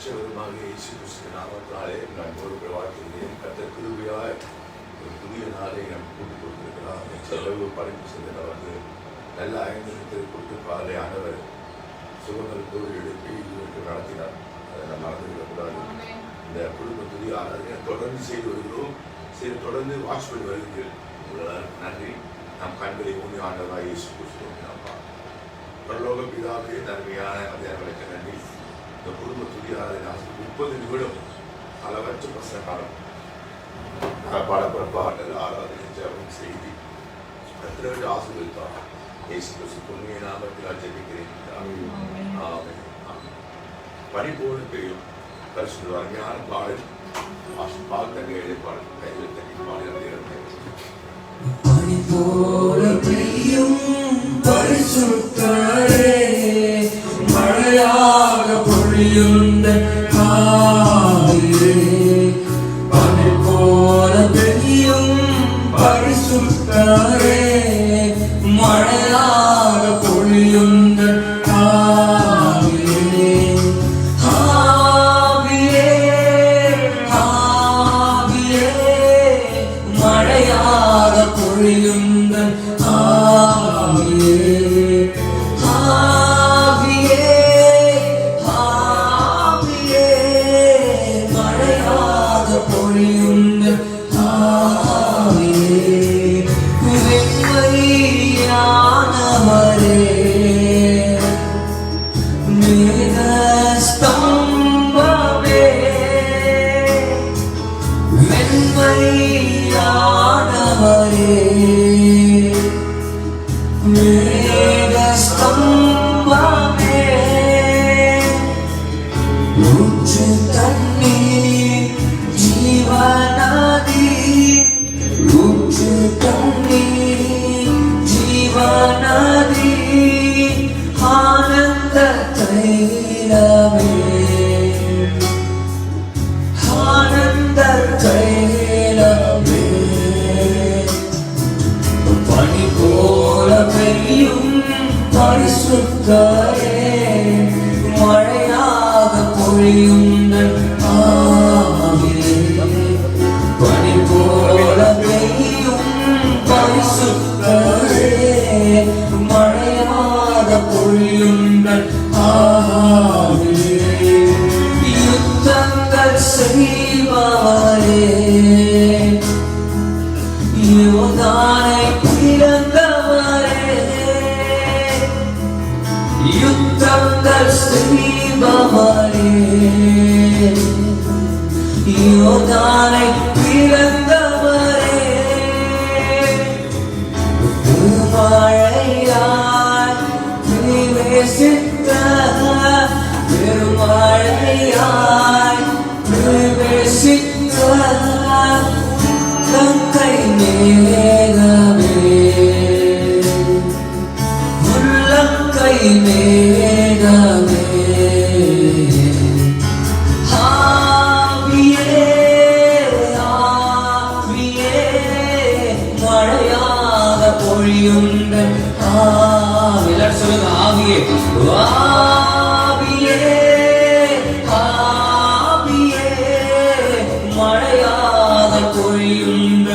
ரட்சகருமாக இயேசு கிறிஸ்து நாமத்தினாலே நான் ஒரு வாழ்க்கையிலே கர்த்தர் கிருபையாய் ஒரு புதிய நாளை நம் கூட்டிக் கொடுத்திருக்கிறார். செலவு படைப்பு செய்த வந்து நல்ல ஐந்து கொடுத்து பாலை ஆனவர் சுகங்களோடு எழுப்பி நடத்தினார். அதை நம்ம மறந்துவிடக்கூடாது. இந்த குடும்ப புதிய ஆராதனை தொடர்ந்து செய்து வருகிறோம். தொடர்ந்து வாட்ச் பண்ணி வருகிறீர்கள். நன்றி. நம் கண்களை ஊனி ஆண்டவராக இயேசு கிறிஸ்து பரலோக பிதாவே நன்மையான மதியானங்களுக்கு நன்றி. இந்த குடும்ப துதி ஆராதனை 30 நிமிடம் அளவற்ற பசங்க காலம் பாடப்படப்பாடல் ஆராதனை ஜெபம் செய்தி கர்த்தர் ஆசீர்வதித்தார். இயேசு கிறிஸ்து புண்ணிய நாமத்தில் ஜெபிக்கிறேன். ஆமென். பனிபோல பெய்யும் பரிசுத்த அருமையான பாடல் பாடல் பாடல் கையில் தட்டி பாடல் பனிபோல பெய்யும் பரிசுத்தரே மழையாக பொழியுண்ட காவிரே. பனிபோல பெய்யும் பரிசுத்தரே மழையாக பொழியுண்ட காவிரே. ஆவியே ஆவியே மழையாக பொழியுண்ட ஆவியே. ஆவியே ஆவியே மழையாக பொழியுண்ட ஆவியே. வெண்மையானவரே மேகஸ்தம்பமே வெண்மையானவரே மேகஸ்தம்பமே ஊற்று தண்ணீர் ஜீவநதி ஊற்று தண்ணீர் ஜீவநதி ஆனந்த தைலமே ஆனந்த தைலமே. பனி போல பெய்யும் பரிசுத்தரே மழையாக பொழியுண்ட ஆவியே. பனி போல பெய்யும் பரிசுத்தரே மழையாக பொழியுண்ட ஆவியே. யுத்தங்கள் செய்பவரே யோதானை பிறந்தவரே யுத்தங்கள் செய்பவரே யோதானை பிறந்தவரே. பெருமழையாய் பிரவேசித்த பெருமழையாய் பிரவேசித்த லங்கை மேகமே உள்ளங்கை மேகமே. ஆவியே ஆவியே மழையாக பொழியுண்ட எல்லாரும் சொல்லுங்க ஆவியே ஆவியே ஆவியே மழையாக பொழியுண்ட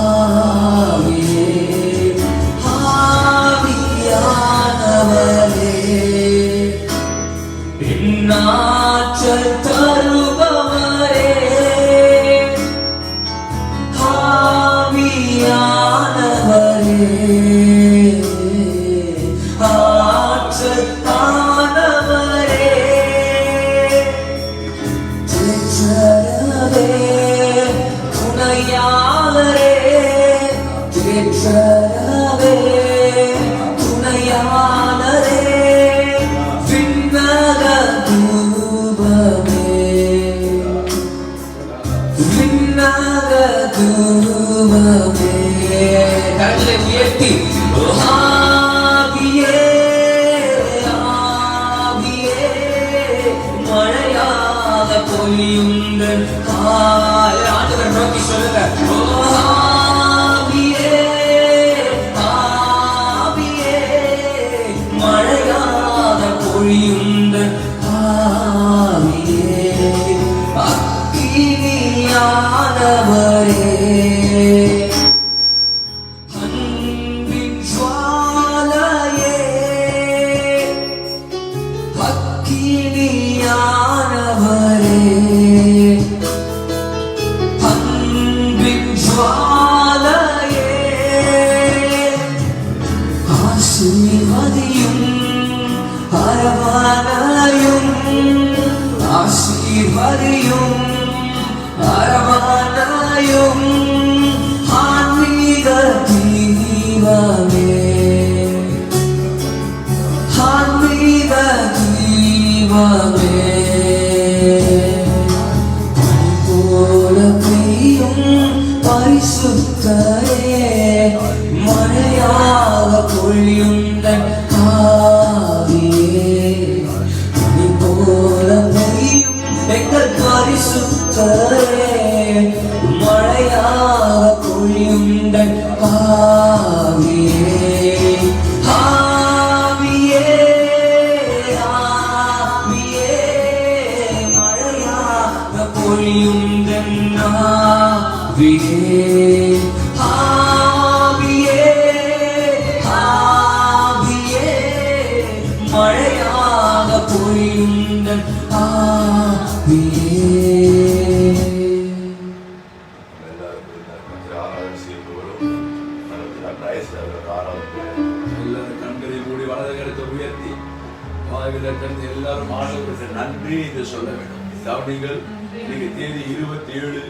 ஆவியே. ஆவியானவரே இந்நாற்றல் தருபவரே ஆவியானவரே ஆற்றலானவரே தேற்றரவே துணையாளரே தேற்றரவே துணையாளரே விண்ணக தூபமே விண்ணக தூபமே. கரங்களை உயர்த்தி ஆவியே ஆவியே மழையாக பொழியுண்ட ஆண்டவரை நோக்கி சொல்லுங்க ஆவியே ஆவியே மழையாக பொழியுண்ட ஆவியே. அன்பின் ஜுவாலையே, அக்கினியானவரே, அன்பின் ஜுவாலையே, ஆசீர்வதியும் அரவணையும், ஆசீர்வதியும் அரவணையும், ஆன்மீக தீபமே, ஆன்மீக தீபமே, பனி போல பெய்யும் பரிசுத்தரே, மழையாக பொழியுங்கள் ஆவியே, பனி போல பெய்யும் எங்கள் பரிசுத்தரே, மழையாக பொழியுங்கள் ஆவியே, ஆவியே, ஆவியே, மழையாக பொழியுங்கள் ஆவியே, ஆவியே, ஆவியே, மழையாக பொழியுங்கள் ஆவியே. எல்லாரும் கண்களை மூடி வலது கருத்தை உயர்த்தி எல்லாரும் ஆண்டவருக்கு நன்றி என்று சொல்ல வேண்டும். கவனிங்கள், இன்னைக்கு தேதி 27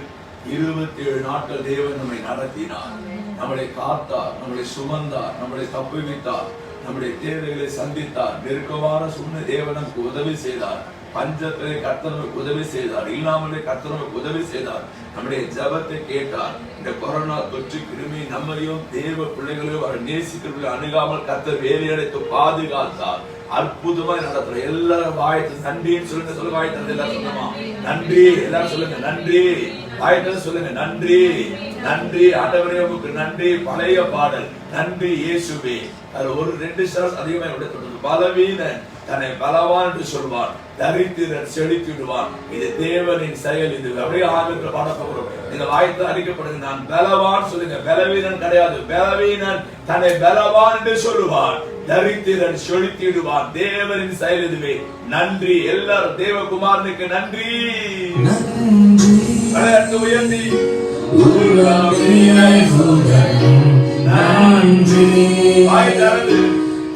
நாட்கள் தேவன் நம்மை நடத்தினார், நம்மளை காத்தார், நம்மளை சுமந்தார், நம்மளை தப்புவித்தார், நம்முடைய தேவைகளை சந்தித்தார், நெருக்கமான சூழ்நிலை தேவன் நமக்கு உதவி செய்தார், பஞ்சத்திலே கர்த்தர் நமக்கு உதவி செய்தார், இல்லாமலே கர்த்தர் நமக்கு உதவி செய்தார், நம்முடைய ஜெபத்தை கேட்டார். இந்த கொரோனா தொற்று கிருமி நம்மையும் தேவ பிள்ளைகளையும் அவர் நேசிக்கிறவர்களை அணுகாமல் கர்த்தர் வேலையடைத்து பாதுகாத்தார். அற்புதமாய் நடத்துற எல்லாரும் வாய்த்து நன்றின்னு சொல்லுங்க. சொல்லுங்க, வாய்த்து எல்லாரும் சொல்லுமா நன்றி. எல்லாரும் சொல்லுங்க நன்றி. வாய்த்து சொல்லுங்க நன்றி. நன்றி ஆண்டவரே, உங்களுக்கு நன்றி. பழைய பாடல் நன்றி இயேசுவே. அது ஒரு 2 ஸ்டார்ஸ் அதிகமாக விடப்படுது. பலவீன தன்னை பலவான் என்று சொல்வான், தரித்திரன் செழித்திடுவான். இது தேவனின் செயல். இது அப்படியே ஆங்கிலத்தில் பாடப்படும். இந்த வாய்த்து அறிக்கப்படுது. நான் பலவான் சொல்லுங்க. பலவீனன் கிடையாது. பலவீனன் தன்னை பலவான் என்று சொல்லுவான், தரித்திரன் செழித்திடுவான். தேவனின் செயல் இதுவே. நன்றி. எல்லாரும் தேவகுமாரனுக்கு நன்றி. விளையாட்டு உயர்த்தி நன்றி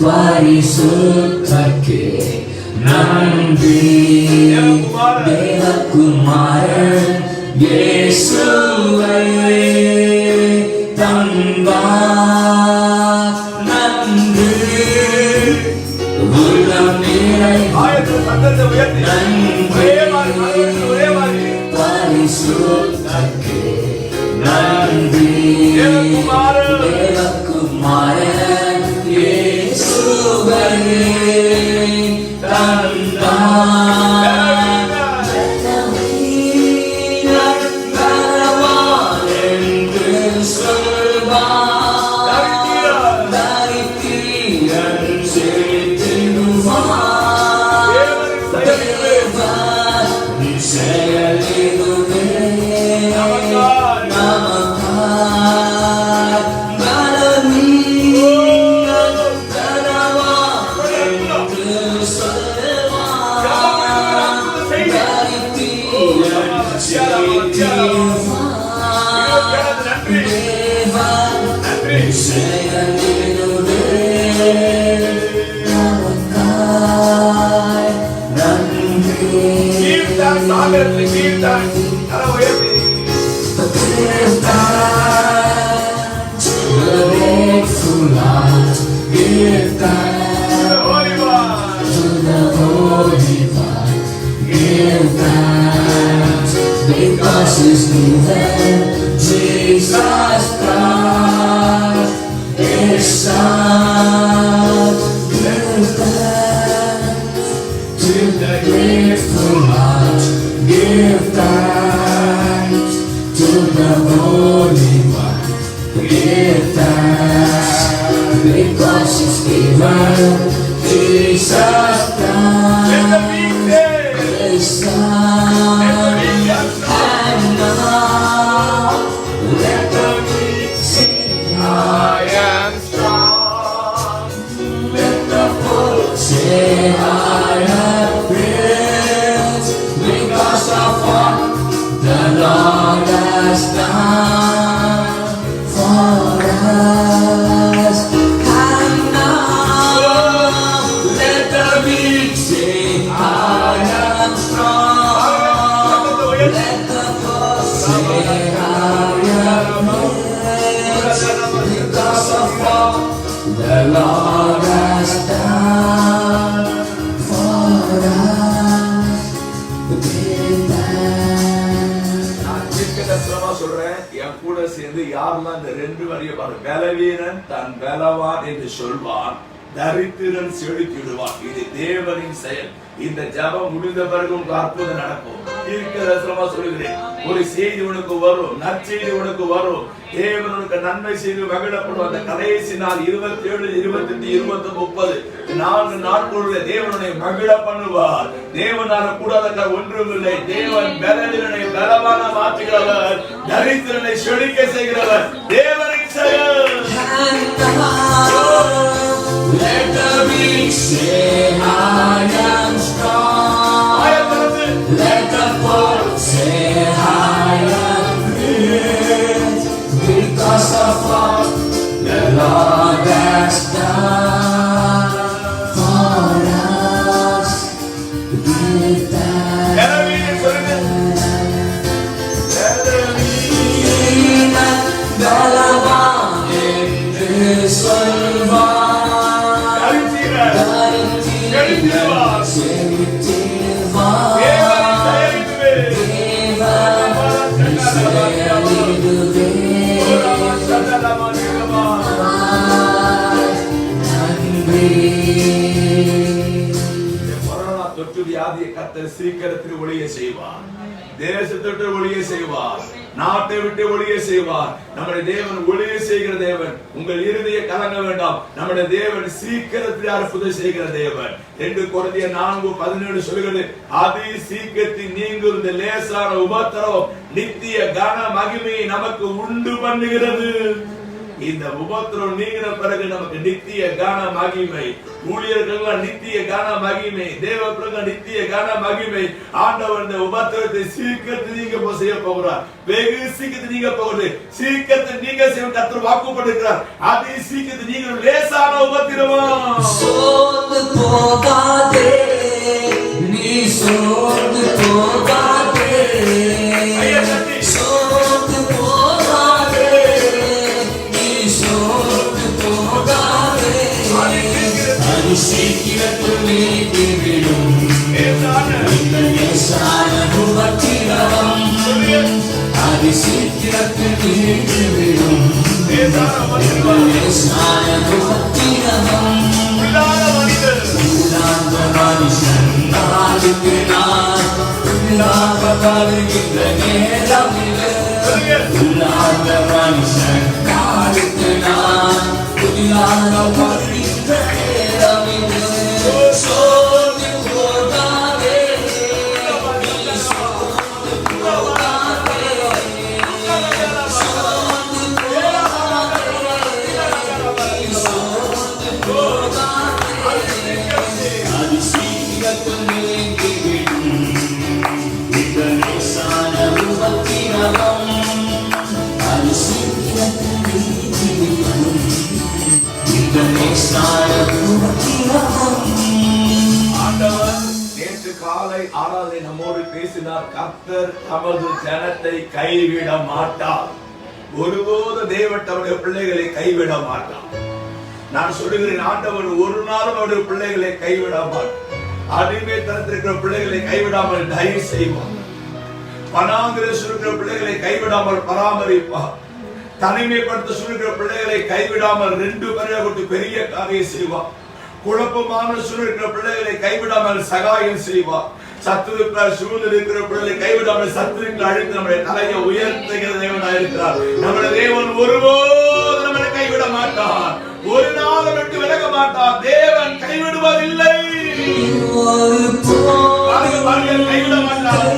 பரிசுத்தர்க்கே நன்றி, தேவகுமாரன் இயேசுவை தந்தார். நன்றி உள்ளம் நிறை நன்றி பரிசுத்தர்க்கே நன்றி, தேவகுமாரன் இயேசுவை தந்தார். பலவான் என்று சொல்வார், தரித்திரன் செழித்திடுவார். தேவன் செயலிதுவே நமக்காய் பலவீனன் பலவான் என்று சொல்வார், தரித்திரன் செழித்திடுவார். தேவன் செயலிதுவே நமக்காய் நன்றி. Give thanks, give thanks. Give thanks to the grateful heart. Give thanks to the Holy One. Give thanks because He's given Jesus Christ, His Son. Give thanks to the grateful heart. Give thanks to the Holy One. Give thanks because He's given Jesus Christ, His Son. And now for us. And now let the weak say, I am strong. Let the poor say, I am rich, because of what the Lord has done for us. With that, நான் தீர்க்கதரிசனமா சொல்றேன், என் கூட சேர்ந்து யாரெல்லாம் இந்த 2 வரியை பாரு. பலவீனன் தன் பலவான் என்று சொல்வான், தரித்திரன் செழித்திடுவான். இது தேவனின் செயல். இந்த ஜெபம் முடிந்த பிறகும் அற்புதம் நடக்கும். தீர்க்கதரிசனமா சொல்கிறேன், ஒரு செய்தி உனக்கு வரும், நற்செய்தி உனக்கு வரும். தேவன் உனக்கு நன்மை செய்து மகிழப்படும். அந்த கடைசி நாள் 27, 28, 20, 30 4 நாட்களுடைய தேவனை மகிழ பண்ணுவார். தேவனால கூடாத ஒன்றுமில்லை. தேவன் பலவீனனை பலவான மாற்றுகிறவர், தரித்திரனை செழிக்க செய்கிறவர். தேவனின் செயல். let the weak say, I am strong. Let the poor say, I am rich, because of what the Lord has done for us. With that, பலவான் என்று சொல்வான், தரித்திரன் செழித்திடுவான். தேவன் செயலிடுவே. நன்றி. கொரோனா தொற்று வியாதியை கர்த்தர் சீக்கிரத்தில் ஒழிய செய்வார். தேசத்தொட்டு ஒழிய செய்வார். நாட்டை விட்டு ஒழிய செய்வார். நம்முடைய தேவன் ஒழிய செய்கிற தேவன். உங்கள் இருதய கலங்க வேண்டாம். நம்முடைய தேவன் சீக்கிரத்தில் அற்புதம் செய்கிற தேவன். 2 கொரிந்தியர் 4:17 சொல்கிறது, அதி சீக்கிரத்தில் நீங்கும் இந்த லேசான உபத்திரவம் நித்திய கன மகிமையை நமக்கு உண்டு பண்ணுகிறது. இந்த உபத்திரம் நீங்கின பிறகு நமக்கு நித்திய கன மகிமை. ஊழியர்கள் நித்திய கன மகிமை. தேவ பிரகம் நித்திய கன மகிமை. ஆண்டவர் இந்த உபத்திரத்தை சீக்கிரத்தில் நீங்க செய்ய போகிறார். வெகு சீக்கிரத்தில் நீங்க போகிறது. சீக்கிரத்தில் நீங்க செய்ய கர்த்தர் வாக்குப்பட்டிருக்கிறார். அதை சீக்கிரத்தில் நீங்க லேசான உபத்திரமா. சோர்ந்து போகாதே, நீ சோர்ந்து போகாதே, சோர்ந்து போகாதே, நீ சோர்ந்து போகாதே. அது சீக்கிரத்தில் நீங்கிவிடும். இந்த லேசான உபத்திரவம் அது சீக்கிரத்தில் நீங்கிவிடும். இந்த லேசான உபத்திரவம் உள்ளாத மனுஷன் நாளுக்கு நாள் உள்ளாக வருகின்ற நேரமில்லை. உள்ளாத மனுஷன் நாளுக்கு நாள் உள்ளாக வருகின்ற நேரமில்லை. சோர்ந்து போகாதே, நீ சோர்ந்து போகாதே, சோர்ந்து போகாதே, நீ சோர்ந்து போகாதே. அது சீக்கிரத்தில் நீங்கிவிடும். இந்த லேசான உபத்திரவம் அது சீக்கிரத்தில் நீங்கிவிடும். இந்த லேசான உபத்திரவம். ஆண்டவர் நேற்று காலை ஆராதனை நம்மோடு பேசினார். கர்த்தர் தமது ஜனத்தை கைவிட மாட்டார். ஒருபோது தேவன் தம்முடைய பிள்ளைகளை கைவிட மாட்டார். நான் சொல்லுகிறேன், ஆண்டவர் ஒரு நாளும் அவருடைய பிள்ளைகளை கைவிட மாட்டார். அடிமைத்தனத்திற்கிற பிள்ளைகளை கைவிடாமல் தயவு செய்வார். பணாந்திர சுருக்கிற பிள்ளைகளை கைவிடாமல் பராமரிப்பார். தனிமைப்படுத்த சுருக்கிற பிள்ளைகளை கைவிடாமல் 2 பேரை கொண்டு பெரிய காரியம் செய்வார். குழப்பமான சூழ்நிலை பிள்ளைகளை கைவிடாமல் சகாயம் செய்வார். சத்துருக்கள் சூழ்ந்து இருக்கிற பிள்ளைகளை கைவிடாமல் சத்துருக்கள் அழித்து நம்முடைய தலையை உயர்த்துகிற தேவனாக இருக்கிறார். நம்முடைய தேவன் ஒருபோதும் நம்மளை கைவிட மாட்டார். ஒரு நாள் விட்டு விலக மாட்டார். தேவன் கைவிடுவதில்லை. கைவிட மாட்டார்.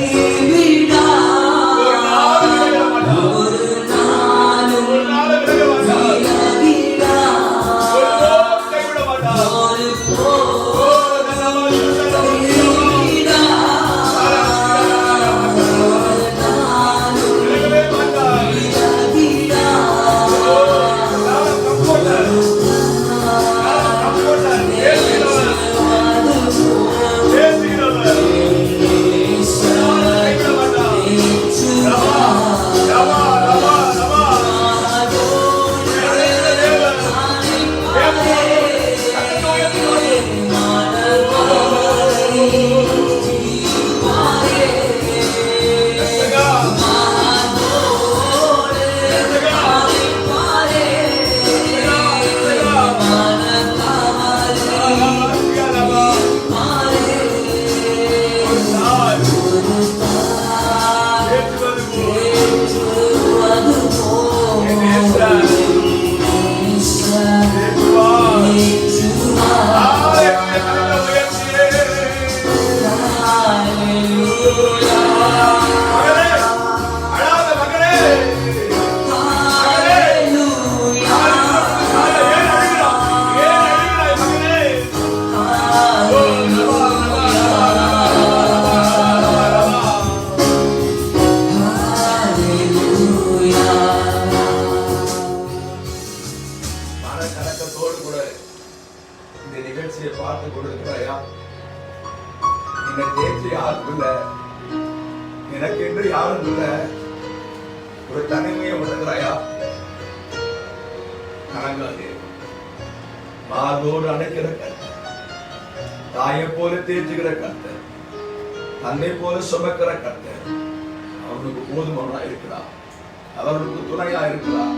தாங்காதே. மார்போடு அணைக்கிற கர்த்தர், தாயை போல தேற்றுகிற கர்த்தர், தன்னை போல சுமக்கிற கர்த்தர் அவனுக்கு போதுமானதா இருக்கிறார். அவர்களுக்கு துணையா இருக்கிறார்.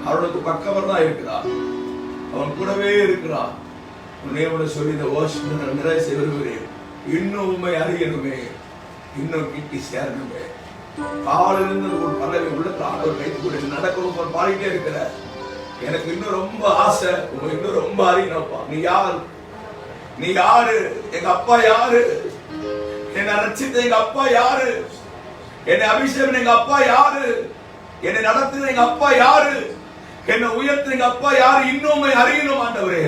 அவர்களுக்கு பக்கவரதா இருக்கிறார். அவன் கூடவே இருக்கிறார். உன்னை சொல்லி இந்த ஓஷன் நிறைய செய்ய விரும்புகிறேன். இன்னும் உண்மை அறியணுமே, இன்னும் கிட்டி சேரணுமே. காலிலிருந்து ஒரு பறவை உள்ளத்தான ஒரு கைது கூட நடக்கணும் ஒரு பாடிட்டே இருக்கிற. எனக்கு இன்னும் ரொம்ப ஆசை, உங்க இன்னும் ரொம்ப அறியணும்ப்பா. நீ யாரு? நீ யாரு? எங்க அப்பா யாரு? என்னை ரட்சித்த எங்க அப்பா யாரு? என்னை அபிஷேகம் எங்க அப்பா யாரு? என்னை நடத்துகிற எங்க அப்பா யாரு? என்னை உயர்த்த எங்க அப்பா யாரு? இன்னும் அறியணும் ஆண்டவரே.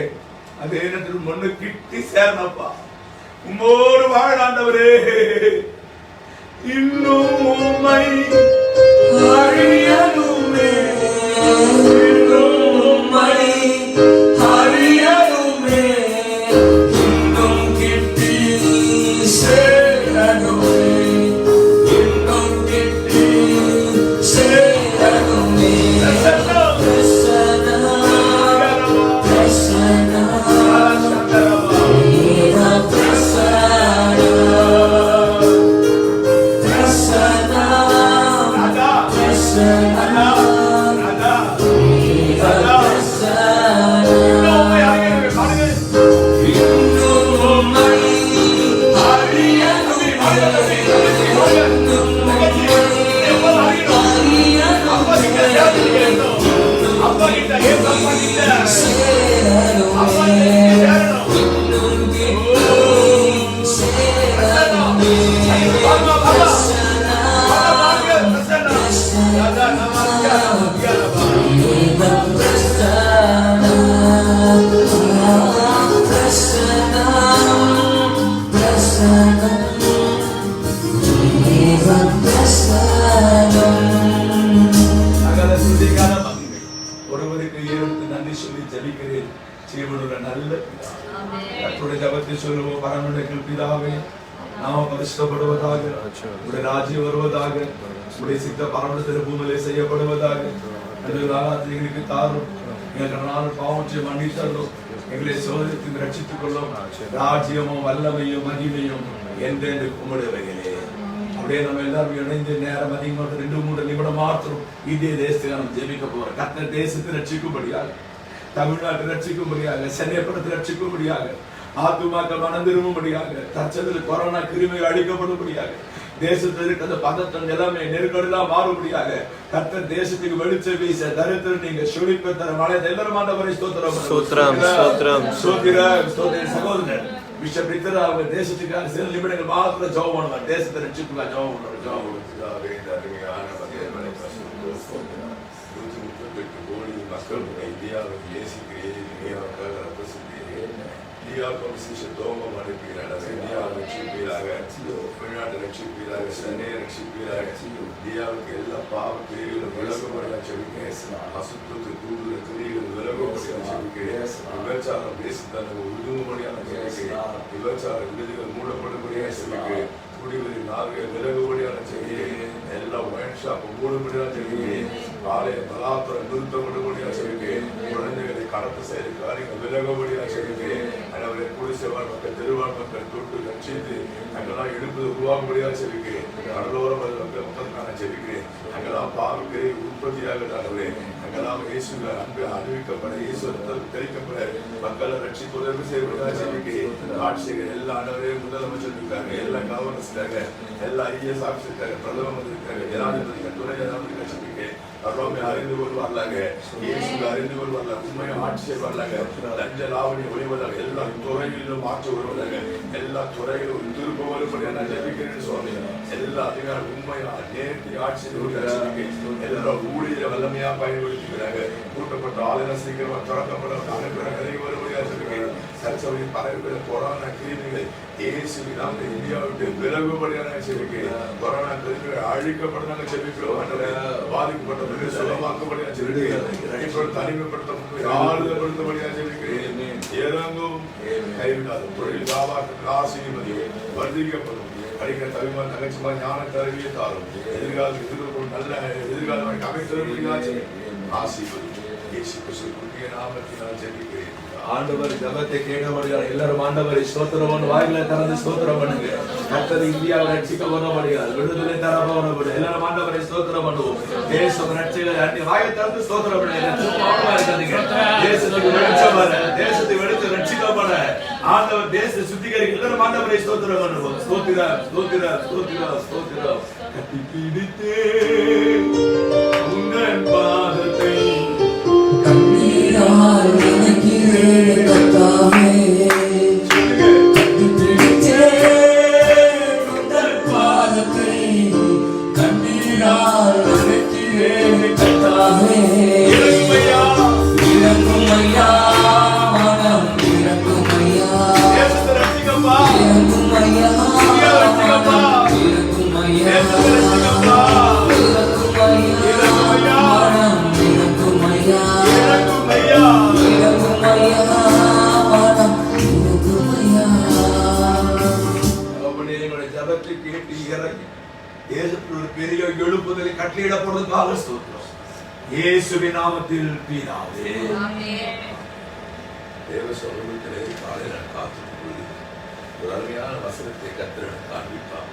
அதே நேரத்தில் மண்ணு கிட்டி சேரணும்ப்பா. உம்மோடு வாழ ஆண்டவரே. இன்னும் உம்மை அறியணுமே, இன்னும் உம்மை அறியணுமே, இன்னும் கிட்டி சேரணுமே, இன்னும் கிட்டி சேரணுமே. ஒருவருக்கு ஏழுக்கு நன்றி சொல்லி ஜெபிக்கிறேன். ஜீவனுள்ள நல்ல கர்த்தருடைய ஜெபத்தை சொல்லுவோம். பரமண்டலத்தில் பிதாவே, நாம பரிசுத்தப்படுவதாக, உடைய ராஜ்யம் வருவதாக, உடைய சித்த பரமண்டலத்தில் பூமியிலே செய்யப்படுவதாக. எங்களுக்கு தாரும், எங்களுக்கு பாவத்தை மன்னித்தரும், எங்களை சோதனைக்கு ரட்சித்துக் கொள்ளும். ராஜ்யமும் வல்லமையும் மகிமையும் என்றென்று உம்முடையவைகளே. அப்படியே நம்ம எல்லாரும் இணைந்து நேரம் அதிகமாக 2-3 நிமிடம் மாத்திரம் இந்திய தேசத்தை நம்ம ஜெபிக்க போறோம். கர்த்தர் தேசத்தை ரட்சிக்கும்படியாக, தமிழ்நாட்டை ரட்சிக்கும்படியாக, சென்னைப்படத்தை ரட்சிக்கும்படியாக, ஆத்துமாக்கள் மனம் திரும்பும்படியாக, தற்செயலில் கொரோனா கிருமிகள் அழிக்கப்படும்படியாக, தேசத்தில் இருக்கிற பதற்றம் நிலைமை நெருக்கடிலாம் மாறும்படியாக கர்த்தர் தேசத்துக்கு வெளிச்சம் வீச தரித்திரம் நீங்க சுழிப்பு தர மழை எல்லாரும் ஆண்டவரை ஸ்தோத்திரம் சகோதரர் பிஷப் ரித்தர் அவங்க தேசத்துக்காக சில நிமிடங்கள் மாத்திரம் ஜெபம் பண்ணுவாங்க. தேசத்தை ரட்சிப்புக்காக ஜெபம் பண்ணுவாங்க. 138 கோடி மக்கள் இந்தியாவில் நேசிக்கிறேன். இந்தியாவுக்கு விசேஷ தோமம் அனுப்புகிறார். இந்தியாவை ரட்சிப்பீராக, தமிழ்நாட்டை ரட்சிப்பீராக, சென்னையை ரட்சிப்பீராக, இந்தியாவுக்கு எல்லா பாவ கிரிகளும் விலகும்படியாக ஜெபிக்கிறேன். அசுத்தத்தை தூண்டுற கிரிகள் விலகும்படியாக ஜெபிக்கிறேன். விபச்சாரம் தேசத்தான உதவும்படியாக ஜெபிக்கிறேன். விபச்சார விடுதிகள் மூடப்படும்படியாக ஜெபிக்கிறேன். குடிவெறி நாள்கள் விலகும்படியாக ஜெபிக்கிறேன். எல்லா ஒயின் ஷாப் மூடும்படியாக ஜெபிக்கிறேன். ஆலய பலாத்துறை நிறுத்தப்படும்படியாக ஜெபிக்கிறேன். குழந்தைகளை கடத்த செய்த காரியங்கள் விலகும்படியாக ஜெபிக்கிறேன். அவரை குடிசைவாழ் மக்கள், தெருவாழ் மக்கள் தொட்டு ரட்சித்து அங்கெல்லாம் எழுப்பது உருவாகும்படியாக ஜெபிக்கிறேன். கடலோர மக்களுக்கான ஜெபிக்கிறேன். அங்கெல்லாம் பாவக்கரை உற்பத்தியாக அங்கெல்லாம் இயேசுவை அன்பு அறிவிக்கப்பட, இயேசுவரத்தால் தெரிவிக்கப்பட, மக்களை ரட்சித்து உதவி செய்வதாக ஜெபிக்கிறேன். ஆட்சிகள் எல்லா ஆண்டவரே முதலமைச்சர் இருக்காங்க, எல்லா கவர்னர்ஸ் இருக்காங்க, எல்லா ஐஏஎஸ் ஆஃபீஸர் இருக்காங்க, பிரதம மந்திரி இருக்காங்க, ஜனாதிபதி துணை ஜனாதிபதி ஜெபிக்கிறேன். அவரோமே அறிந்து கொள்வார்லாங்க, இயேசுவை அறிந்து கொள்வார்ல, உண்மையை ஆட்சியை வரலாங்க, லஞ்ச லாவணி ஒழிவதாக, எல்லா துறைகளிலும் மாற்ற வருவதாக, எல்லா துறைகளும் திரும்ப வரும்படியாக நான் ஜெபிக்கிறேன்னு சுவாமி. எல்லா அதிகாரம் உண்மையா நேர்த்தி ஆட்சியை எல்லாரும் ஊழிய வல்லமையா பயன்படுத்திக்கிறாங்க. கூட்டப்பட்ட ஆளுநர் சீக்கிரமா திறக்கப்பட அனைவரும் வரும்படியாக ஜெபிக்கிறேன். சர்ச்சையில் பரவிய கொரோனா கிருமிகள் இயேசுவின் நாமத்தில் இந்தியாவுக்கு விலகும்படியாக ஜெபிக்கிறேன். கொரோனா கிருமிகள் அழிக்கப்படுறாங்க ஜெபிக்கிறோம். பாதிக்கப்பட்டவர்கள் சுலமாக்கும்படியாக ஜெபிக்கிறேன். இப்பொழுது தனிமைப்படுத்த ஆறுதல்படுத்தபடியாக ஜெபிக்கிறேன். இறங்கும் கைவிடாது தொழில் வியாபாரத்துக்கு ஆசீர்வதி வர்த்திக்கப்படும். படிக்கிற தவிமா தகச்சமா ஞான தரவியை தாரும். எதிர்காலம் எதிர்கொள்ளும் நல்ல எதிர்காலம் அமைத்தவர்களாக ஆசீர்வதி இயேசு கிறிஸ்துவின் நாமத்தினால் ஜெபிக்கிறேன். ஆண்டவர் ஜெபத்தை கேட்கப்படுகிறார். எல்லாரும் ஆண்டவரை ஸ்தோத்திரம் பண்ணு, வாயில திறந்து ஸ்தோத்திரம் பண்ணுங்க. கர்த்தர் இந்தியாவை ரட்சிக்க போனபடியால் விடுதலை தர போனபடி எல்லாரும் ஆண்டவரை ஸ்தோத்திரம் பண்ணுவோம். தேசம் ரட்சிக்க வாயை திறந்து ஸ்தோத்திரம் பண்ணுங்க. சும்மாவா இருக்காதீங்க. தேசத்துக்கு வெளிச்சம் வர, தேசத்தை வெளிச்சம் ரட்சிக்கப்பட ஆண்டவர் தேசத்தை சுத்திகரிக்க எல்லாரும் ஆண்டவரை ஸ்தோத்திரம் பண்ணுவோம். ஸ்தோத்திரம் ஸ்தோத்திரம் ஸ்தோத்திரம் ஸ்தோத்திரம். கட்டி பிடித்தே உங்கள் பாதத்தை கண்ணீரால் நினைக்கிறேன் கர்த்தாவே, கட்டிப்பிடித்தே உந்தன் பாதத்தை. கண்ணீரால் நினைக்கிறேன் கர்த்தாவே, இறங்கும் ஐயா, மனம் இறங்கும் ஐயா, இறங்கும் ஐயா, இறங்கும் ஐயா, மனம் இறங்கும் ஐயா, இறங்கும் ஐயா, மனம் இறங்கும் ஐயா. எங்களுடைய ஜபத்தை கேட்டு இறங்கி தேசத்தில் ஒரு பெரிய எழுப்புதலை கட்டளையிடப்படுவதற்காக ஸ்தோத்திரம். இயேசுவின் நாமத்தில் பிதாவே. தேவ சமூகத்திலே காலையில் காத்துக்கொண்டு ஒரு அருமையான வசனத்தை கர்த்தர் காண்பிப்பார்.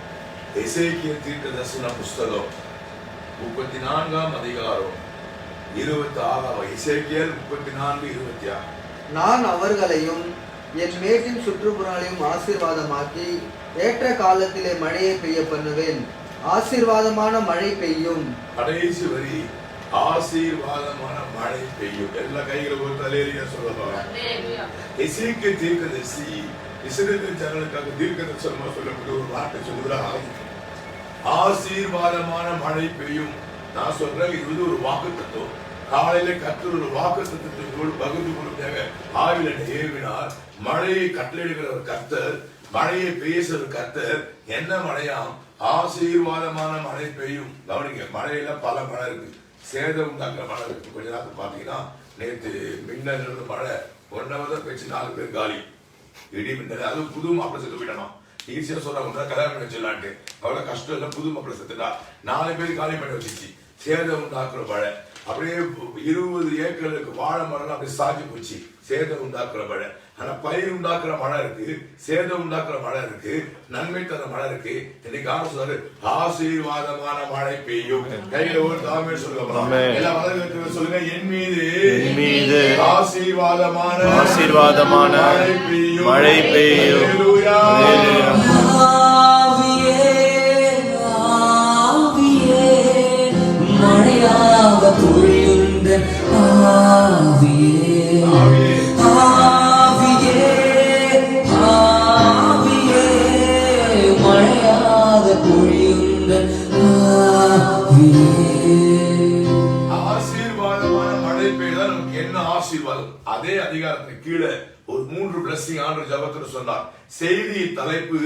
எசேக்கியேல் தீர்க்கதரிசன புஸ்தகம் 34ஆம் அதிகாரம் 26. எசேக்கியேல் 34:26. நான் அவர்களையும் என் மேட்டின் சுற்றுப்புறங்களையும் ஆசீர்வாதமாக்கி ஏற்ற காலத்திலே மழையை பெய்ய பண்ணுவேன். ஆசீர்வாதமான மழை பெய்யும். கடைசி வரி ஆசீர்வாதமான மழை பெய்யும். எல்லா கைகளை ஒரு தலையிலேயே சொல்லலாம். எசேக்கியேல் தீர்க்கதரிசி இஸ்ரவேல் ஜனங்களுக்காக தீர்க்கதரிசனமா சொல்லக்கூடிய ஒரு வார்த்தை சொல்லுகிறார். ஆசீர்வாதமான மழை பெய்யும். நான் சொல்றேன், இது ஒரு வாக்குத்தத்தம். காலையில கர்த்தர் ஒரு வாக்குத்தத்தத்தோடு பகிர்ந்து கொள்ளும் ஆவில ஏவினார். மழையை கட்டளையிடுகிற ஒரு கர்த்தர், மழையை பேசுற கர்த்தர். என்ன மழையாம்? ஆசீர்வாதமான மழை பெய்யும். கவனிங்க, மழையில பல மழை இருக்கு. சேதம் உண்டாக்குற மழை இருக்கு. கொஞ்ச நேரத்துக்கு பாத்தீங்கன்னா நேற்று மின்னல் மழை 1 hour பேச்சு 4 பேர் காலி. இடி மின்னல், அது புது மாப்பிள்ளை செத்து போயிட்டணும். ஈஸியா சொல்றாங்க, கல்யாணம் பண்ணி வச்சிடலான்ட்டு. அவ்வளவு கஷ்டம் இல்லை. புது மாப்பிள்ளை செத்துட்டா 4 பேர் காலி பண்ணி வச்சிச்சு. சேதம் உண்டாக்குற மழை. அப்படியே 20 ஏக்கருக்கு வாழை மரம் அப்படியே சாஞ்சி போச்சு. சேதம் உண்டாக்குற மழை. ஆனா பயிர் உண்டாக்குற மழை இருக்கு, சேதம் உண்டாக்குற மழை இருக்கு, நன்மை தர மழை இருக்கு. இன்னைக்கு சொல்றாரு ஆசீர்வாதமான மழை பெய்யும். கையில ஒரு தாமே சொல்லுங்க, எல்லா வளர்ந்து சொல்லுங்க. என் மீது ஆசீர்வாதமான மழை பெய்யும். மழையாக பொழியுந்த ஆவியே, ஆவியே, ஆவியே, மழையாக பொழியுந்த ஆவியே. ஆசீர்வாதமான மழை பெய்தால் நமக்கு என்ன ஆசீர்வாதம்? அதே அதிகாரத்துக்கு கீழே ஒரு 3 blessing ஆண்டு ஜபத்துல சொன்னார். செய்தி தலைப்பு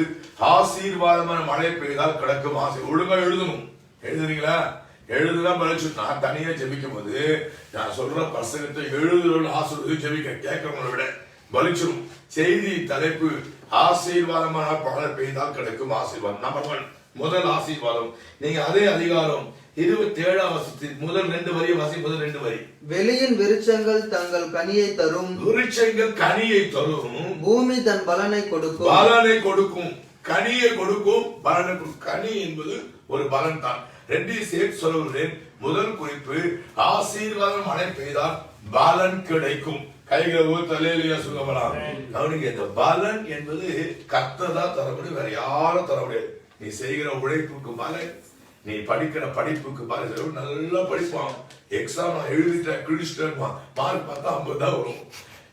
ஆசீர்வாதமான மழை பெய்தால் கிடக்கும் ஆசை. ஒழுங்கா எழுதணும். எழுதுறீங்களா? எழுதுதான் பலிச்சு. நான் தனியா ஜெபிக்கும் போது நான் சொல்ற பிரசங்கத்தை எழுதுறவங்க ஆசீர்வாத ஜெபிக்க கேட்கறவங்களை விட பலிச்சிடும். செய்தி தலைப்பு ஆசீர்வாதமான மழை பெய்தால் கிடைக்கும் ஆசீர்வாதம். நம்பர் 1 முதல் ஆசீர்வாதம். நீங்க அதே அதிகாரம் 27ஆம் வசனத்தின் முதல் 2 வரியை வாசி. முதல் 2 வரி. வெளியின் விருட்சங்கள் தங்கள் கனியை தரும். விருட்சங்கள் கனியை தரும். பூமி தன் பலனை கொடுக்கும். பலனை கொடுக்கும். கனியை கொடுக்கும், பலனை கொடுக்கும். கனி என்பது ஒரு பலன் தான். 2 சேர்த்து சொல்லுகிறேன். முதல் குறிப்பு ஆசீர்வாதம் மழை பெய்தால் பலன் கிடைக்கும். கைகளை தலையிலேயே சொல்லலாம். அவனுக்கு இந்த பலன் என்பது கர்த்தர் தான் தர முடியும், வேற யாரும் தர முடியாது. நீ செய்கிற உழைப்புக்கு பலன், நீ படிக்கிற படிப்புக்கு பலன். நல்லா படிப்பான், எக்ஸாம் நான் எழுதிட்டேன் கிழிச்சிட்டேன், மார்க் பார்த்தா 50 தான் வரும்.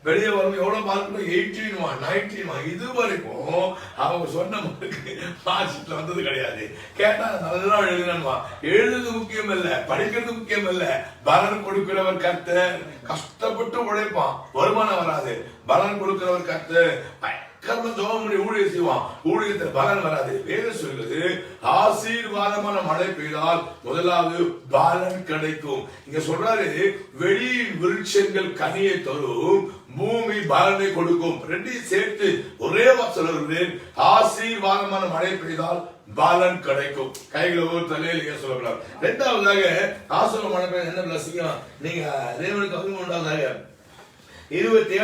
வெளியே வரும் எவ்வளவு மார்க்? 18 19. இது வரைக்கும் அவங்க சொன்ன மார்க்கு மார்க்ஷீட்ல வந்தது கிடையாது. கேட்டா நல்லா எழுதுனா எழுதுறது முக்கியம் இல்ல, படிக்கிறது முக்கியம் இல்ல. பலன் கொடுக்கிறவர் கர்த்தர். கஷ்டப்பட்டு உழைப்பான், வருமானம் வராது. பலன் கொடுக்கிறவர் கர்த்தர். ஊழியர் செய்வான், ஊழியத்தில் பலன் வராது. வேதம் சொல்கிறது ஆசீர்வாதமான மழை பெய்தால் முதலாவது பலன் கிடைக்கும். இங்க சொல்றாரு வெளி விருட்சங்கள் கனியை தரும், பூமி பலனை கொடுக்கும். ரெண்டையும் சேர்த்து ஒரே சொல்லுகிறேன், ஆசீர்வாதமான மழை பெய்தால் பலன் கிடைக்கும். கைகளை ஒரு தலையில சொல்லலாம். இரண்டாவதாக ஆசீர்வாத மழை பெய்ய என்ன பிளஸிங்கும் நீங்க தேவனுக்கு 13வது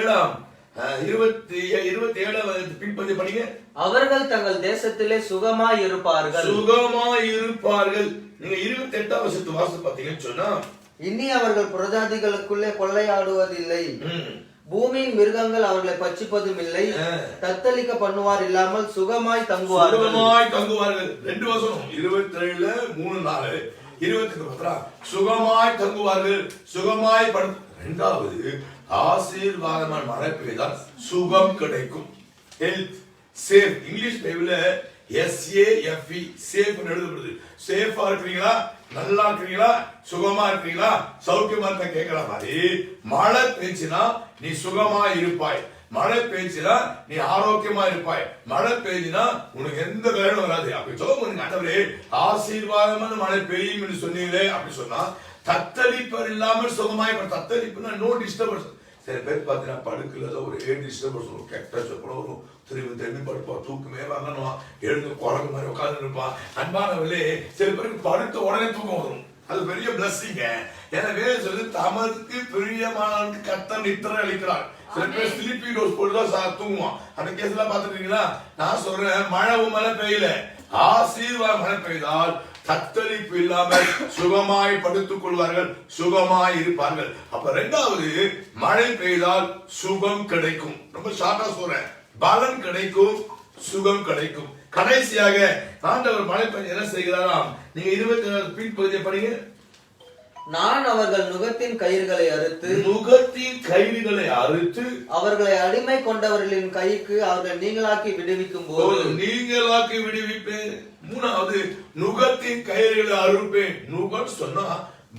27 பின்பற்றி படிங்க. அவர்கள் தங்கள் தேசத்திலே சுகமாய் இருப்பார்கள். சுகமாய் இருப்பார்கள். நீங்க 28வது வசனத்தை வாசித்து பாத்தீங்கன்னு சொன்னா, இனி அவர்கள் புரஜாதிகளுக்குள்ளே கொள்ளையாடுவதில்லை, பூமியின் மிருகங்கள் அவர்களை பட்சிப்பதும் இல்லை, தத்தளிக்க பண்ணுவார் இல்லாமல் சுகமாய் தங்குவார்கள். சுகமாய் தங்குவார்கள். 2 வசனம் 27 3 4 28 சுகமாய் தங்குவார்கள், சுகமாய் படு. இரண்டாவது ஆசீர்வாதமான மழை பெய்தால் சுகம் கிடைக்கும். Health safe. இங்கிலீஷ் பைபிள்ல SAFE சேஃப் எழுதப்படுது. சேஃபா இருக்கிறீங்களா, நல்லா இருக்கிறீங்களா, சுகமா இருக்கிறீங்களா, சௌக்கியமா இருக்க கேட்கிற மாதிரி மழை பெய்ஞ்சினா நீ சுகமா இருப்பாய், மழை பெய்ஞ்சினா நீ ஆரோக்கியமா இருப்பாய், மழை பெய்ஞ்சினா உனக்கு எந்த வேலையும் வராது. அப்படி சொல்ல ஆண்டவரே ஆசீர்வாதமான மழை பெய்யும் என்று சொன்னீங்களே அப்படி சொன்னா தத்தளிப்பர் இல்லாமல் சுகமாய். தத்தளிப்புனா நோ டிஸ்டர்பன்ஸ். சில பேர் பார்த்தீங்கன்னா படுக்கல ஒரு டிஸ்டர்பன்ஸ் வரும், கெட்ட சொப்பனம் வரும், திரும்பி படுப்பான், தூக்கமே வரணும், எழுந்து குரங்கு மாதிரி உட்கார்ந்து இருப்பான். அன்பானவர்களே, சில பேருக்கு படுத்த உடனே தூக்கம் வரும். அது பெரிய பிளஸ்ஸிங்க. எனவே சொல்லி தமக்கு பிரியமானவனுக்கு கர்த்தர் நித்திரை அளிக்கிறார். சில பேர் ஸ்லீப்பிங் டோஸ் போட்டுதான் தூங்குவான். அந்த கேஸ் எல்லாம் பாத்துருக்கீங்களா? நான் சொல்றேன், மழை பெய்யல, ஆசீர்வாத மழை பெய்தால் தத்தளிப்பு இல்லாமல் சுகமாய் படுத்துக் கொள்வார்கள், சுகமாய் இருப்பார்கள். அப்ப இரண்டாவது மழை பெய்தால் சுகம் கிடைக்கும். ரொம்ப ஷார்ட்டா சொல்றேன், பலன் கிடைக்கும், சுகம் கிடைக்கும். கடைசியாக ஆண்டவர் மழை பெய்ய என்ன செய்கிறாராம்? நீங்க 24 பின்பகுதியை படிங்க. நான் அவர்கள் நுகத்தின் கயிறுகளை அறுத்து அவர்களை அடிமை கொண்டவர்களின் கைக்கு அவர்கள் நீங்களாக்கி விடுவிக்கும் போது நீங்களாக்கி விடுவிப்பேன். மூணாவது நுகத்தின் கயிறுகளை அறுப்பேன். நுகம் சொன்னா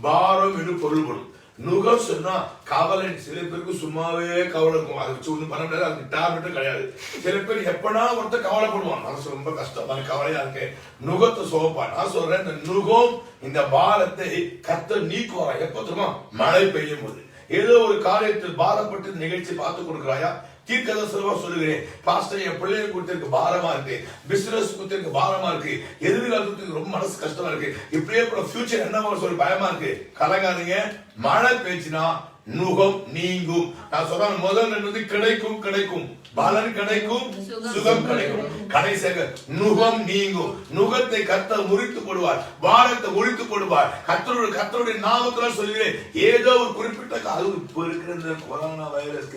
பாரம் என்று பொருள்படும். நுகம் சொன்னா கவலை. சில பேருக்கு சும்மாவே கவலை இருக்கும், அதை வச்சு ஒன்றும் பண்ண முடியாது, அதுக்கு டேப்லெட்டும் கிடையாது. சில பேர் எப்படா ஒருத்தர் கவலைப்படுவான், மனசு ரொம்ப கஷ்டமா கவலையா இருக்கு, நுகத்தை சோப்பான். நான் சொல்றேன், இந்த நுகம் இந்த பாரத்தை கர்த்தர் நீக்குவாரா எப்ப தெரியுமா? மழை பெய்யும் போது. ஏதோ ஒரு காரியத்தில் பாரப்பட்டு நிகழ்ச்சி பார்த்து கொடுக்குறாயா? தீர்க்கதரிசனமா சொல்லுகிறேன், பாஸ்டர் என் பிள்ளைய கொடுத்திருக்கு பாரமா இருக்கு, பிசினஸ் கொடுத்திருக்கு பாரமா இருக்கு, எதிர்காலத்துக்கு ரொம்ப மனசு கஷ்டமா இருக்கு, இப்படியே ஃபியூச்சர் என்ன சொல்லி பயமா இருக்கு. கலங்காதீங்க, மழை பெய்ச்சினா நுகம் நீங்கும். நான் சொல்றேன், முதல் கிடைக்கும், பலன் கிடைக்கும், சுகம் கிடைக்கும். கடைசியாக நுகம் நீங்கும். நுகத்தை கர்த்தர் முறித்து போடுவார், பாரத்தை முறித்து போடுவார். கர்த்தருடைய நாமத்துல சொல்லுகிறேன், ஏதோ ஒரு குறிப்பிட்ட காலம் இப்ப இருக்கிற கொரோனா வைரஸ்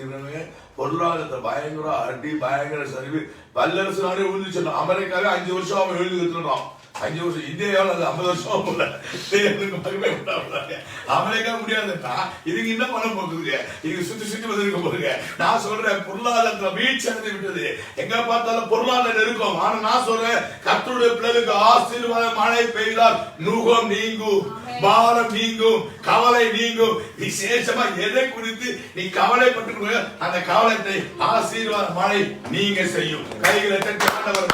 பொருளாதாரத்தை பயங்கர அடி, பயங்கர சரிவு, வல்லரசு நாடே விழுந்துச்சு. அமெரிக்காவே 5 வருஷம் அவன் எழுதுகிறான். 5 வருஷம் இந்தியாவில் அது 50 வருஷம் போல. மகிமை உண்டாங்க. அமெரிக்கா முடியாதுன்னா இதுக்கு என்ன பண்ண போகுது? இதுக்கு சுத்தி வந்திருக்க போகுது. நான் சொல்றேன், பொருளாதாரத்துல வீழ்ச்சி அடைந்து விட்டது. எங்க பார்த்தாலும் பொருளாதாரம் இருக்கும். ஆனா நான் சொல்றேன், கர்த்தருடைய பிள்ளைகளுக்கு ஆசீர்வாத மழை பெய்தால் நுகம் நீங்கும், பாரம் நீங்கும், கவலை நீங்கும். விசேஷமா எதை குறித்து நீ கவலைப்பட்டு அந்த கவலத்தை ஆசீர்வாத மழை நீங்க செய்யும். கைகளை தட்டி ஆண்டவர்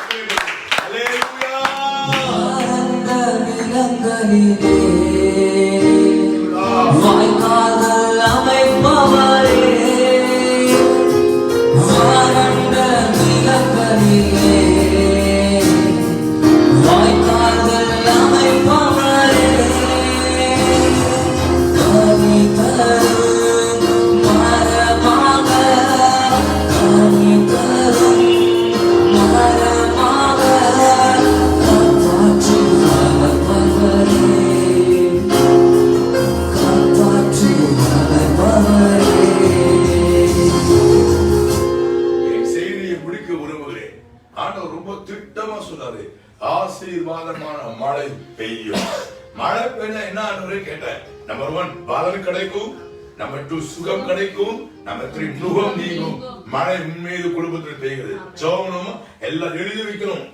வாய்க்கால்கள் அமைப்பவரே, வறண்ட நிலங்களிலே வாய்க்கால்கள் அமைப்பவரே, கனி தரும் மரமாக, கனி தரும் மரமாக காற்று வளர்ப்பவரே, காற்று வளர்ப்பவரே. என் செய்தியை முடிக்க விரும்புகிறேன். ஆண்டவர் ரொம்ப திட்டமா சொன்னாரு, ஆசீர்வாதமான மழை பெய்யும். மழை பெய்ய என்ன ஆண்டவரே கேட்டேன். நம்பர் 1 பலன் கிடைக்கும், நம்பர் 2 சுகம் கிடைக்கும், நம்பர் 3 நுகம் நீங்கும். மழை மீது குடும்பத்தில் பெய்கிறது. சோகனும் எல்லாம் எழுதி வைக்கணும்.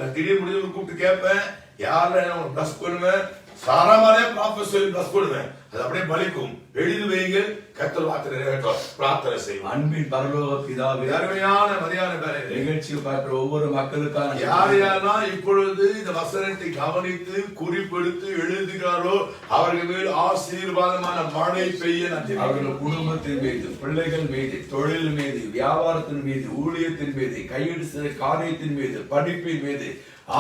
நான் திடீர்னு முடிஞ்சு கூப்பிட்டு கேட்பேன், யாரும் பிளஸ் பண்ணுவேன், சாராமாரே ப்ராஃபஸ் சொல்லி பிளஸ் பண்ணுவேன். அது அப்படியே பலிக்கும். எழுதி வைங்கள், கர்த்தர் வார்த்தை நிறைவேற்ற பிரார்த்தனை செய்வோம். அன்பின் பரலோக பிதாவே, அருமையான மதியான வேலை நிகழ்ச்சியை பார்க்கிற ஒவ்வொரு மக்களுக்கான யார் யாரெல்லாம் இப்பொழுது இந்த வசனத்தை கவனித்து குறிப்பெடுத்து எழுதுகிறாரோ அவர்கள் மேல் ஆசீர்வாதமான மழை பெய்ய நான் ஜெபிக்கிறேன். அவர்கள் குடும்பத்தின் மீது, பிள்ளைகள் மீது, தொழில் மீது, வியாபாரத்தின் மீது, ஊழியத்தின் மீது, கையெழுத்து காரியத்தின் மீது, படிப்பின் மீது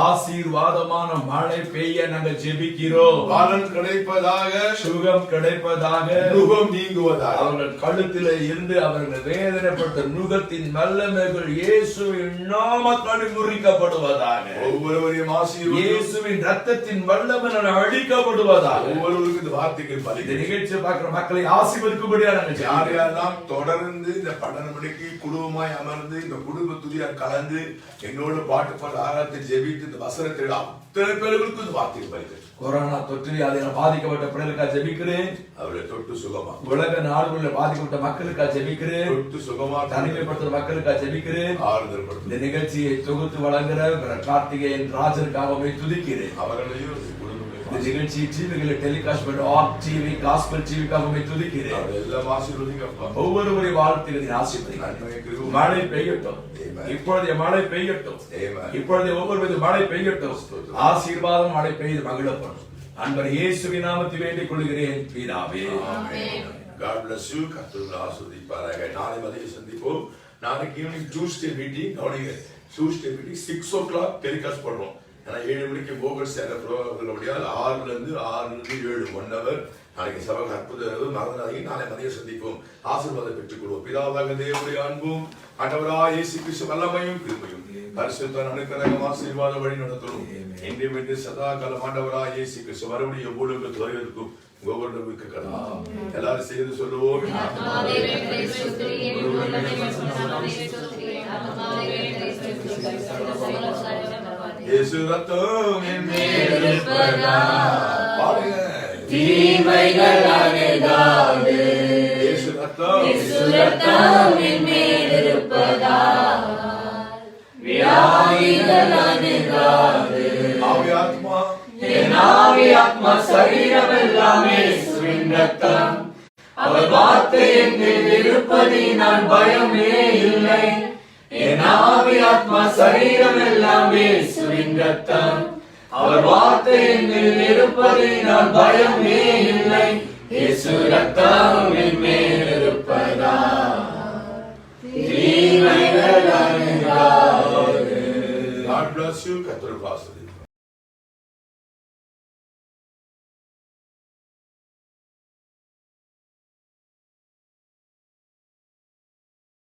ஆசீர்வாதமான மழை பெய்ய நாங்கள் ஜெபிக்கிறோம். பலன் கிடைப்பதாக, சுகம் கிடைப்பதாக, நுகம் நீங்குவதாக, அவர்கள் கழுத்திலே இருந்து அவர்கள் வேதனைப்பட்ட நுகத்தின் வல்லமைகள் இயேசுவின் நாமத்தால் முறிக்கப்படுவதாக, ஒவ்வொருவரையும் ஆசீர்வதியும். இயேசுவின் ரத்தத்தின் வல்லமைகள் அழிக்கப்படுவதாக. ஒவ்வொருவருக்கும் இந்த வார்த்தைகள் இந்த பலிக்கும். நிகழ்ச்சியை பார்க்கிற மக்களை ஆசீர்வதிக்கும்படியா நாங்கள் யார் ஜெபிக்கிறோம். யாரெல்லாம் தொடர்ந்து இந்த 12 மணிக்கு குடும்பமாய் அமர்ந்து இந்த குடும்ப துதியார் கலந்து என்னோட பாட்டு பாட ஆராய்ச்சி ஜெபித்து இந்த வசனத்தை அத்தனை பேர்களுக்கும் இந்த வார்த்தைகள் பலிக்கும். கொரோனா தொற்று அதில் பாதிக்கப்பட்ட பிள்ளைகளுக்காக ஜெபிக்கிறேன். அவர்களை தொட்டு சுகமா, உலக நாடுகளில் பாதிக்கப்பட்ட மக்களுக்காக ஜெபிக்கிறேன். தொட்டு சுகமா, தனிமைப்படுத்துற மக்களுக்காக ஜெபிக்கிறேன். ஆறுதல் படுத்து இந்த நிகழ்ச்சியை தொகுத்து வழங்குற கார்த்திகேயன் ராஜனுக்காகவே துதிக்கிறேன். அவர்களையும் இந்த குடும்பங்களையும் நிகழ்ச்சி டிவிகளை டெலிகாஸ்ட் பண்ண ஆப் டிவி, காஸ்பல் டிவிக்காகவே துதிக்கிறேன். அவர்கள் எல்லாம் ஆசீர்வதிங்கப்பா. ஒவ்வொருவரையும் வாழ்த்துகிறேன், ஆசீர்வதிக்கிறேன். நன்மை கிருபை. மழை பெய்யட்டும். Amen. இப்பொழுதே மழை பெய்யட்டும். Amen. இப்பொழுதே ஒவ்வொரு மழை பெய்யட்டும். ஆசீர்வாதம் மழை பெய்து மகிழப்படும். அன்பர் இயேசுவின் நாமத்தில் வேண்டிக் கொள்கிறேன் பிதாவே. God bless you. கர்த்தர் ஆசீர்வதிப்பாராக. நாளை மதியம் சந்திப்போம். நாளைக்கு ஈவினிங் டியூஸ்டே மீட்டிங் கவனிங்க. டியூஸ்டே மீட்டிங் 6 o'clock டெலிகாஸ்ட் பண்றோம். ஏன்னா 7 மணிக்கு போகர் சேர ப்ரோக்ராம் 6 ல இருந்து 7 1 hour. நாளைக்கு சபை அற்புத மறந்தாங்க. நாளை மதியம் சந்திப்போம். ஆசீர்வாதம் பெற்றுக் கொள்வோம். பிதாவாக தேவனுடைய அன்பும் ஆண்டவராகிய இயேசு கிறிஸ்து வல்லமையும் கிருபையும் பரிசுத்த அனுக்கிரகம் ஆசீர்வாத வழி நடத்தலும் என்றும் என்று சதா காலம் ஆண்டவராகிய இயேசு கிறிஸ்து மறுபடியும் ஊழியர்களுக்கு வருவதற்கும் ஒவ்வொருவருக்கு கடவுள் எல்லாரும் சேர்ந்து சொல்லுவோம். இயேசு ரத்தம் என் மேல் இருப்பதால் பாடுங்க. தீமைகள் அணுகாது. இயேசு ரத்தம் என் மேல் இருப்பதால் வியாதிகள் அணுகாது. ஆவி ஆத்மா என் ஆவி ஆத்மா சரீரம் எல்லாமே இயேசுவின் ரத்தம். அவர் வார்த்தை என்னில் இருப்பதினால் பயமே இல்லை. என் ஆவி ஆத்மா சரீரம் எல்லாமே இயேசுவின் ரத்தம். அவர் வார்த்தை என்னில் இருப்பதினால் பயமே இல்லை. இயேசு ரத்தம் என் மேல் இருப்பதால் தீமைகள் அணுகாது. God bless you. கர்த்தர்